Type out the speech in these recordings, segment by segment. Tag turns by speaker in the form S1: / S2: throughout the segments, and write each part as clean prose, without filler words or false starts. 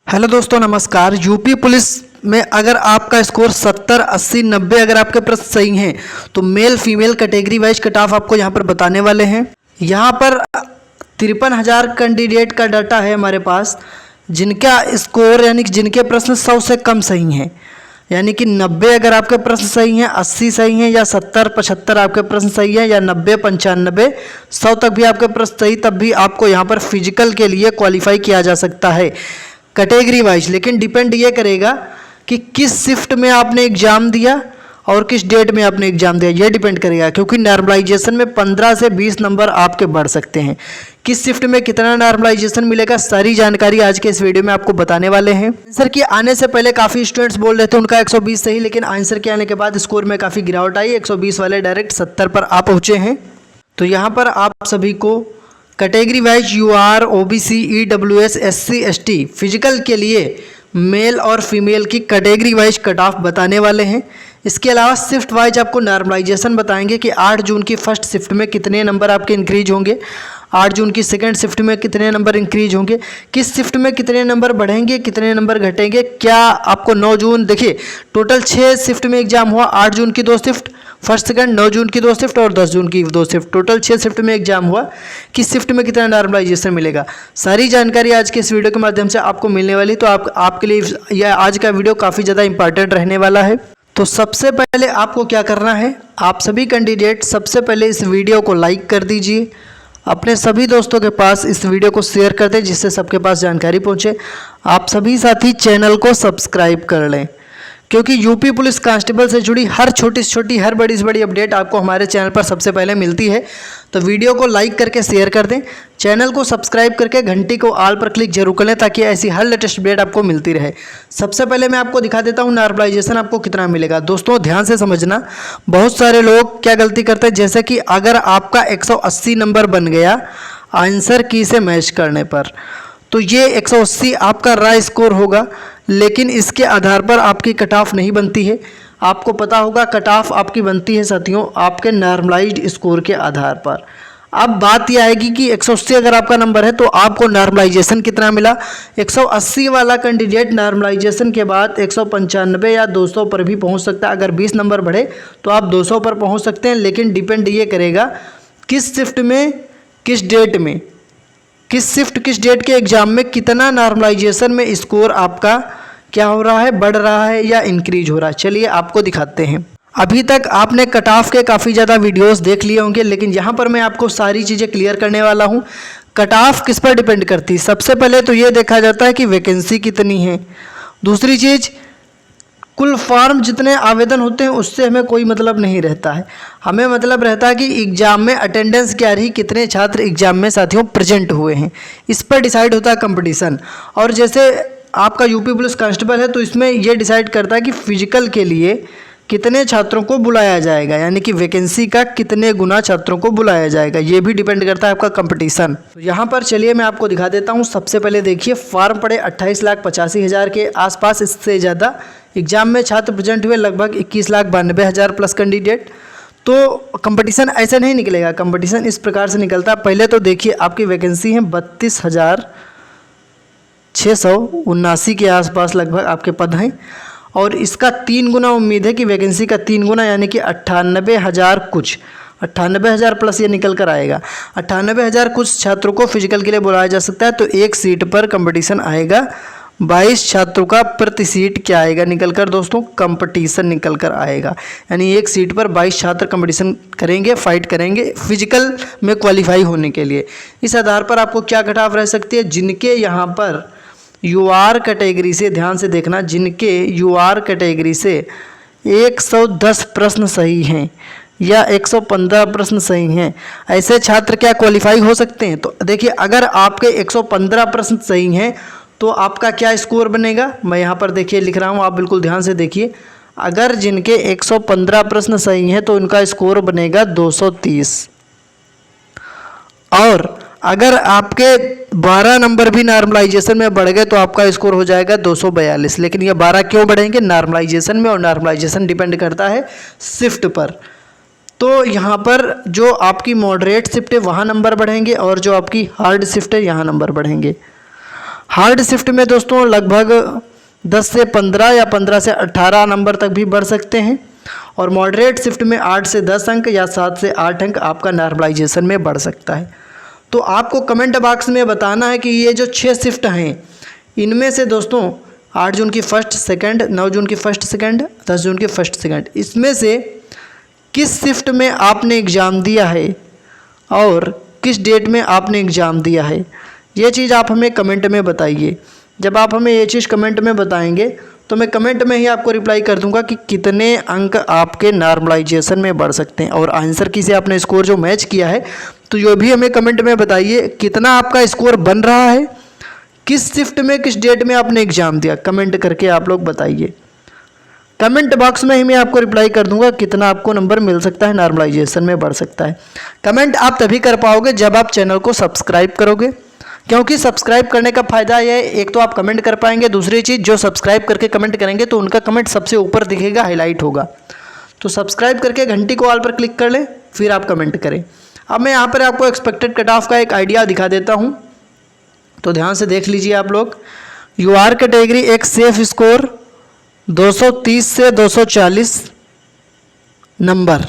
S1: Hello दोस्तों, नमस्कार। UP police में अगर आपका स्कोर 70, 80, 90 अगर आपके प्रश्न सही हैं तो male female category wise cut off आपको यहाँ पर बताने वाले हैं। यहाँ पर 53,000 कैंडिडेट का डाटा है हमारे पास, जिनका स्कोर यानी कि जिनके प्रश्न 100 से कम सही हैं, यानी कि 90 अगर आपके प्रश्न सही हैं, 80 सही हैं, या 70, 75 आपके प्रश्न सही हैं, या 90, 95, 100 तक भी आपके प्रश्न सही, तब भी आपको यहाँ पर फिजिकल के लिए क्वालिफाई किया जा सकता है कैटेगरी वाइज। लेकिन डिपेंड ये करेगा कि किस शिफ्ट में आपने एग्ज़ाम दिया और किस डेट में आपने एग्ज़ाम दिया, ये डिपेंड करेगा, क्योंकि नॉर्मलाइजेशन में 15 से 20 नंबर आपके बढ़ सकते हैं। किस शिफ्ट में कितना नॉर्मलाइजेशन मिलेगा, सारी जानकारी आज के इस वीडियो में आपको बताने वाले हैं। आंसर के आने से पहले काफ़ी स्टूडेंट्स बोल रहे थे उनका 120 सही, लेकिन आंसर के आने के बाद स्कोर में काफ़ी गिरावट आई, 120 वाले डायरेक्ट 70 पर आ पहुँचे हैं। तो यहाँ पर आप सभी को category wise UR, OBC, EWS, SC, ST physical के लिए मेल और फीमेल की कैटेगरी वाइज कट ऑफ बताने वाले हैं। इसके अलावा शिफ्ट वाइज आपको नॉर्मलाइजेशन बताएंगे कि 8 जून की फर्स्ट शिफ्ट में कितने नंबर आपके इंक्रीज होंगे, 8 जून की सेकंड शिफ्ट में कितने नंबर इंक्रीज होंगे, किस शिफ्ट में कितने नंबर बढ़ेंगे, कितने नंबर घटेंगे। क्या आपको 9 जून, देखिए टोटल 6 शिफ्ट में एग्जाम हुआ, 8 जून की 2 शिफ्ट फर्स्ट सेकंड, 9 जून की 2 शिफ्ट और 10 जून की 2 शिफ्ट, टोटल 6 शिफ्ट में एग्जाम हुआ। किस शिफ्ट में कितना नॉर्मलाइजेशन मिलेगा, सारी जानकारी आज के इस वीडियो के माध्यम से आपको मिलने वाली। तो आपके लिए यह आज का वीडियो काफ़ी ज़्यादा इंपॉर्टेंट रहने वाला है। तो सबसे पहले आपको क्या करना है, आप सभी कैंडिडेट सबसे पहले इस वीडियो को लाइक कर दीजिए, अपने सभी दोस्तों के पास इस वीडियो को शेयर कर दें जिससे सबके पास जानकारी पहुंचे। आप सभी साथी चैनल को सब्सक्राइब कर लें, क्योंकि यूपी पुलिस कांस्टेबल से जुड़ी हर छोटी से छोटी हर बड़ी से बड़ी अपडेट आपको हमारे चैनल पर सबसे पहले मिलती है। तो वीडियो को लाइक करके शेयर कर दें, चैनल को सब्सक्राइब करके घंटी को ऑल पर क्लिक जरूर कर लें, ताकि ऐसी हर लेटेस्ट अपडेट आपको मिलती रहे। सबसे पहले मैं आपको दिखा देता हूं नॉर्मलाइजेशन आपको कितना मिलेगा। दोस्तों ध्यान से समझना, बहुत सारे लोग क्या गलती करते हैं, जैसे कि अगर आपका 180 नंबर बन गया आंसर की से मैच करने पर, तो ये 180 आपका रॉ स्कोर होगा, लेकिन इसके आधार पर आपकी कट ऑफ नहीं बनती है। आपको पता होगा कट ऑफ आपकी बनती है साथियों आपके नॉर्मलाइज्ड स्कोर के आधार पर। अब बात यह आएगी कि 180 अगर आपका नंबर है तो आपको नॉर्मलाइजेशन कितना मिला। 180 वाला कैंडिडेट नॉर्मलाइजेशन के बाद 195 या 200 पर भी पहुंच सकता है। अगर 20 नंबर बढ़े तो आप 200 पर पहुंच सकते हैं, लेकिन डिपेंड ये करेगा किस शिफ्ट में, किस डेट में, किस शिफ्ट किस डेट के एग्जाम में कितना नॉर्मलाइजेशन में स्कोर आपका क्या हो रहा है, बढ़ रहा है या इंक्रीज हो रहा है। चलिए आपको दिखाते हैं। अभी तक आपने कट ऑफ के काफ़ी ज़्यादा वीडियोस देख लिए होंगे, लेकिन यहाँ पर मैं आपको सारी चीज़ें क्लियर करने वाला हूँ। कट ऑफ किस पर डिपेंड करती है, सबसे पहले तो ये देखा जाता है कि वैकेंसी कितनी है। दूसरी चीज़, कुल फॉर्म जितने आवेदन होते हैं उससे हमें कोई मतलब नहीं रहता है, हमें मतलब रहता है कि एग्ज़ाम में अटेंडेंस क्या रही, कितने छात्र एग्ज़ाम में साथियों प्रेजेंट हुए हैं, इस पर डिसाइड होता है कंपटीशन। और जैसे आपका यूपी पुलिस कांस्टेबल है तो इसमें यह डिसाइड करता है कि फिजिकल के लिए कितने छात्रों को बुलाया जाएगा, यानी कि वैकेंसी का कितने गुना छात्रों को बुलाया जाएगा, ये भी डिपेंड करता है आपका कंपटीशन। तो यहाँ पर चलिए मैं आपको दिखा देता हूँ। सबसे पहले देखिए, फॉर्म पड़े 28,85,000 के आसपास, इससे ज़्यादा एग्जाम में छात्र प्रेजेंट हुए लगभग 21,92,000 प्लस कैंडिडेट। तो कंपटीशन ऐसे नहीं निकलेगा, कंपटीशन इस प्रकार से निकलता है। पहले तो देखिए आपकी वैकेंसी है 32,679 के आसपास लगभग आपके पद हैं, और इसका 3 गुना उम्मीद है कि वैकेंसी का 3 गुना यानी कि 98,000 कुछ, 98,000 प्लस ये निकल कर आएगा। 98,000 कुछ छात्रों को फिजिकल के लिए बुलाया जा सकता है। तो एक सीट पर कंपटीशन आएगा, 22 छात्रों का प्रति सीट क्या आएगा निकल कर दोस्तों, कंपटीशन निकल कर आएगा। यानी एक सीट पर 22 छात्र कंपटीशन करेंगे, फाइट करेंगे फिजिकल में क्वालिफाई होने के लिए। इस आधार पर आपको क्या कट ऑफ रह सकती है, जिनके यहाँ पर UR कैटेगरी से, ध्यान से देखना, जिनके UR कैटेगरी से 110 प्रश्न सही हैं या 115 प्रश्न सही हैं, ऐसे छात्र क्या क्वालिफाई हो सकते हैं। तो देखिए अगर आपके 115 प्रश्न सही हैं तो आपका क्या स्कोर बनेगा, मैं यहाँ पर देखिए लिख रहा हूँ, आप बिल्कुल ध्यान से देखिए। अगर जिनके 115 प्रश्न सही हैं तो उनका स्कोर बनेगा 230, और अगर आपके 12 नंबर भी नॉर्मलाइजेशन में बढ़ गए तो आपका स्कोर हो जाएगा 242। लेकिन ये 12 क्यों बढ़ेंगे, नॉर्मलाइजेशन में, और नॉर्मलाइजेशन डिपेंड करता है शिफ्ट पर। तो यहाँ पर जो आपकी मॉडरेट शिफ्ट है वहाँ नंबर बढ़ेंगे, और जो आपकी हार्ड शिफ्ट है यहाँ नंबर बढ़ेंगे। हार्ड शिफ्ट में दोस्तों लगभग 10 से 15 या 15 से 18 नंबर तक भी बढ़ सकते हैं। और मॉडरेट शिफ्ट में 8 से 10 अंक या 7 से 8 अंक आपका नॉर्मलाइजेशन में बढ़ सकता है। तो आपको कमेंट बॉक्स में बताना है कि ये जो 6 शिफ्ट हैं इनमें से दोस्तों 8 जून की फर्स्ट सेकंड, 9 जून की फर्स्ट सेकंड, 10 जून की फर्स्ट सेकंड, इसमें से किस शिफ्ट में आपने एग्ज़ाम दिया है और किस डेट में आपने एग्ज़ाम दिया है, ये चीज़ आप हमें कमेंट में बताइए। जब आप हमें ये चीज़ कमेंट में बताएंगे तो मैं कमेंट में ही आपको रिप्लाई कर दूंगा कि कितने अंक आपके नॉर्मलाइजेशन में बढ़ सकते हैं। और आंसर की से आपने स्कोर जो मैच किया है तो ये भी हमें कमेंट में बताइए कितना आपका स्कोर बन रहा है, किस शिफ्ट में किस डेट में आपने एग्ज़ाम दिया, कमेंट करके आप लोग बताइए। कमेंट बॉक्स में ही मैं आपको रिप्लाई कर दूंगा कितना आपको नंबर मिल सकता है, नॉर्मलाइजेशन में बढ़ सकता है। कमेंट आप तभी कर पाओगे जब आप चैनल को सब्सक्राइब करोगे, क्योंकि सब्सक्राइब करने का फ़ायदा यह है, एक तो आप कमेंट कर पाएंगे, दूसरी चीज़ जो सब्सक्राइब करके कमेंट करेंगे तो उनका कमेंट सबसे ऊपर दिखेगा, हाईलाइट होगा। तो सब्सक्राइब करके घंटी को ऑल पर क्लिक कर लें, फिर आप कमेंट करें। अब मैं यहाँ पर आपको एक्सपेक्टेड कट ऑफ का एक आइडिया दिखा देता हूँ, तो ध्यान से देख लीजिए आप लोग। यूआर कैटेगरी एक सेफ स्कोर 230 से 240 नंबर,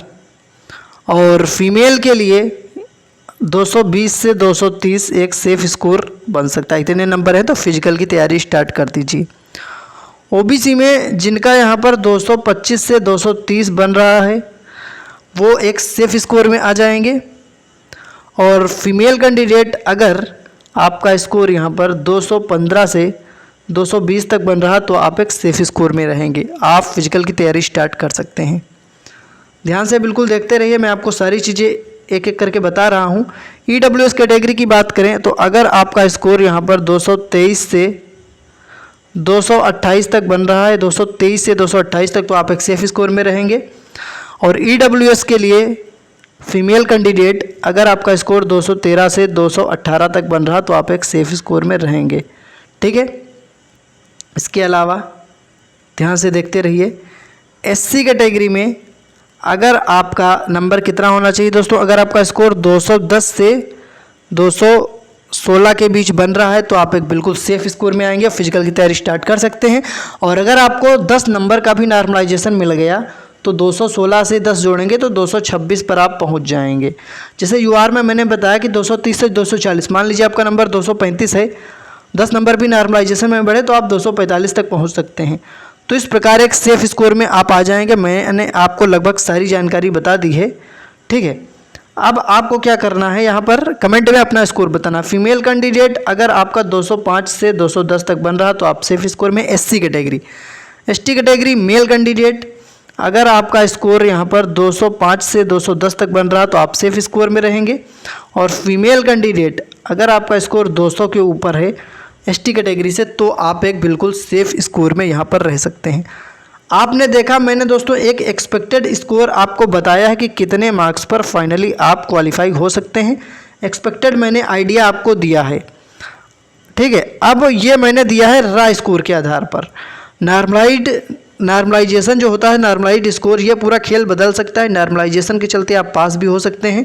S1: और फीमेल के लिए 220 से 230 एक सेफ स्कोर बन सकता है। इतने नंबर है तो फिजिकल की तैयारी स्टार्ट कर दीजिए। ओबीसी में जिनका यहाँ पर 225 से 230 बन रहा है वो एक सेफ स्कोर में आ जाएंगे, और फीमेल कैंडिडेट अगर आपका स्कोर यहाँ पर 215 से 220 तक बन रहा तो आप एक सेफ स्कोर में रहेंगे, आप फिजिकल की तैयारी स्टार्ट कर सकते हैं। ध्यान से बिल्कुल देखते रहिए, मैं आपको सारी चीज़ें एक एक करके बता रहा हूँ। ईडब्ल्यूएस कैटेगरी की बात करें तो अगर आपका स्कोर यहाँ पर 223 से 228 तक बन रहा है, 223 से 228 तक, तो आप एक सेफ स्कोर में रहेंगे। और ईडब्ल्यूएस के लिए फीमेल कैंडिडेट अगर आपका स्कोर 213 से 218 तक बन रहा तो आप एक सेफ स्कोर में रहेंगे, ठीक है। इसके अलावा ध्यान से देखते रहिए, एससी कैटेगरी में अगर आपका नंबर कितना होना चाहिए दोस्तों, अगर आपका स्कोर 210 से 216 के बीच बन रहा है तो आप एक बिल्कुल सेफ स्कोर में आएंगे, फिजिकल की तैयारी स्टार्ट कर सकते हैं। और अगर आपको 10 नंबर का भी नॉर्मलाइजेशन मिल गया तो 216 से 10 जोड़ेंगे तो 226 पर आप पहुंच जाएंगे। जैसे यूआर में मैंने बताया कि 230 से 240, मान लीजिए आपका नंबर 235 है, 10 नंबर भी नॉर्मलाइजेशन में बढ़े तो आप 245 तक पहुंच सकते हैं। तो इस प्रकार एक सेफ स्कोर में आप आ जाएंगे। मैंने आपको लगभग सारी जानकारी बता दी है, ठीक है। अब आपको क्या करना है, यहाँ पर कमेंट में अपना स्कोर बताना। फीमेल कैंडिडेट अगर आपका 205 से 210 तक बन रहा तो आप सेफ स्कोर में। SC category, ST category male candidate अगर आपका स्कोर यहाँ पर 205 से 210 तक बन रहा तो आप सेफ स्कोर में रहेंगे। और फीमेल कैंडिडेट अगर आपका स्कोर 200 के ऊपर है एसटी कैटेगरी से तो आप एक बिल्कुल सेफ स्कोर में यहाँ पर रह सकते हैं। आपने देखा, मैंने दोस्तों एक एक्सपेक्टेड स्कोर आपको बताया है कि कितने मार्क्स पर फाइनली आप क्वालिफाई हो सकते हैं। एक्सपेक्टेड मैंने आइडिया आपको दिया है, ठीक है। अब ये मैंने दिया है रा स्कोर के आधार पर। नॉर्मलाइजेशन जो होता है, नॉर्मलाइज्ड स्कोर, ये पूरा खेल बदल सकता है। नॉर्मलाइजेशन के चलते आप पास भी हो सकते हैं,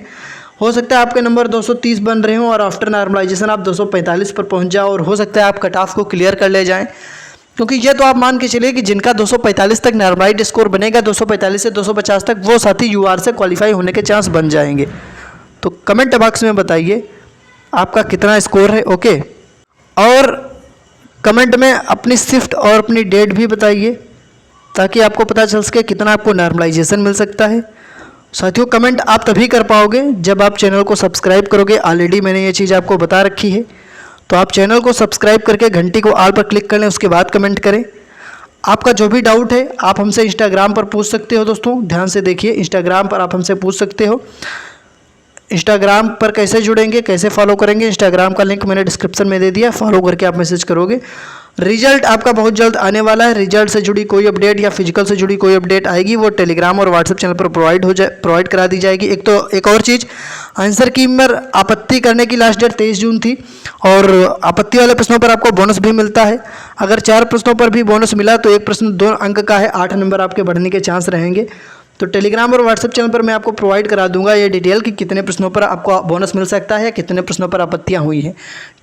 S1: हो सकता है आपके नंबर 230 बन रहे हों और आफ्टर नॉर्मलाइजेशन आप 245 पर पहुंच जाओ, और हो सकता है आप कट ऑफ को क्लियर कर ले जाएं। क्योंकि ये तो आप मान के चलिए कि जिनका 245 तक नॉर्मलाइज्ड स्कोर बनेगा, 245 से 250 तक, वो साथी यूआर से क्वालिफाई होने के चांस बन जाएंगे। तो कमेंट बॉक्स में बताइए आपका कितना स्कोर है, ओके। और कमेंट में अपनी शिफ्ट और अपनी डेट भी बताइए ताकि आपको पता चल सके कितना आपको नॉर्मलाइजेशन मिल सकता है। साथियों, कमेंट आप तभी कर पाओगे जब आप चैनल को सब्सक्राइब करोगे। ऑलरेडी मैंने ये चीज़ आपको बता रखी है, तो आप चैनल को सब्सक्राइब करके घंटी को ऑल पर क्लिक कर लें, उसके बाद कमेंट करें। आपका जो भी डाउट है आप हमसे इंस्टाग्राम पर पूछ सकते हो दोस्तों। ध्यान से देखिए, इंस्टाग्राम पर आप हमसे पूछ सकते हो। इंस्टाग्राम पर कैसे जुड़ेंगे, कैसे फॉलो करेंगे, इंस्टाग्राम का लिंक मैंने डिस्क्रिप्शन में दे दिया, फॉलो करके आप मैसेज करोगे। रिजल्ट आपका बहुत जल्द आने वाला है। रिजल्ट से जुड़ी कोई अपडेट या फिजिकल से जुड़ी कोई अपडेट आएगी वो टेलीग्राम और व्हाट्सएप चैनल पर प्रोवाइड करा दी जाएगी। एक और चीज़, आंसर की पर आपत्ति करने की लास्ट डेट 23 जून थी, और आपत्ति वाले प्रश्नों पर आपको बोनस भी मिलता है। अगर 4 प्रश्नों पर भी बोनस मिला तो एक प्रश्न 2 अंक का है, 8 नंबर आपके बढ़ने के चांस रहेंगे। तो टेलीग्राम और व्हाट्सएप चैनल पर मैं आपको प्रोवाइड करा दूंगा ये डिटेल कि कितने प्रश्नों पर आपको बोनस मिल सकता है, कितने प्रश्नों पर आपत्तियां हुई हैं।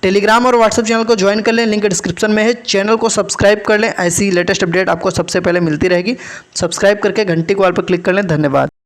S1: टेलीग्राम और व्हाट्सएप चैनल को ज्वाइन कर लें, लिंक डिस्क्रिप्शन में है। चैनल को सब्सक्राइब कर लें, ऐसी लेटेस्ट अपडेट आपको सबसे पहले मिलती रहेगी। सब्सक्राइब करके घंटी कॉल पर क्लिक कर लें। धन्यवाद।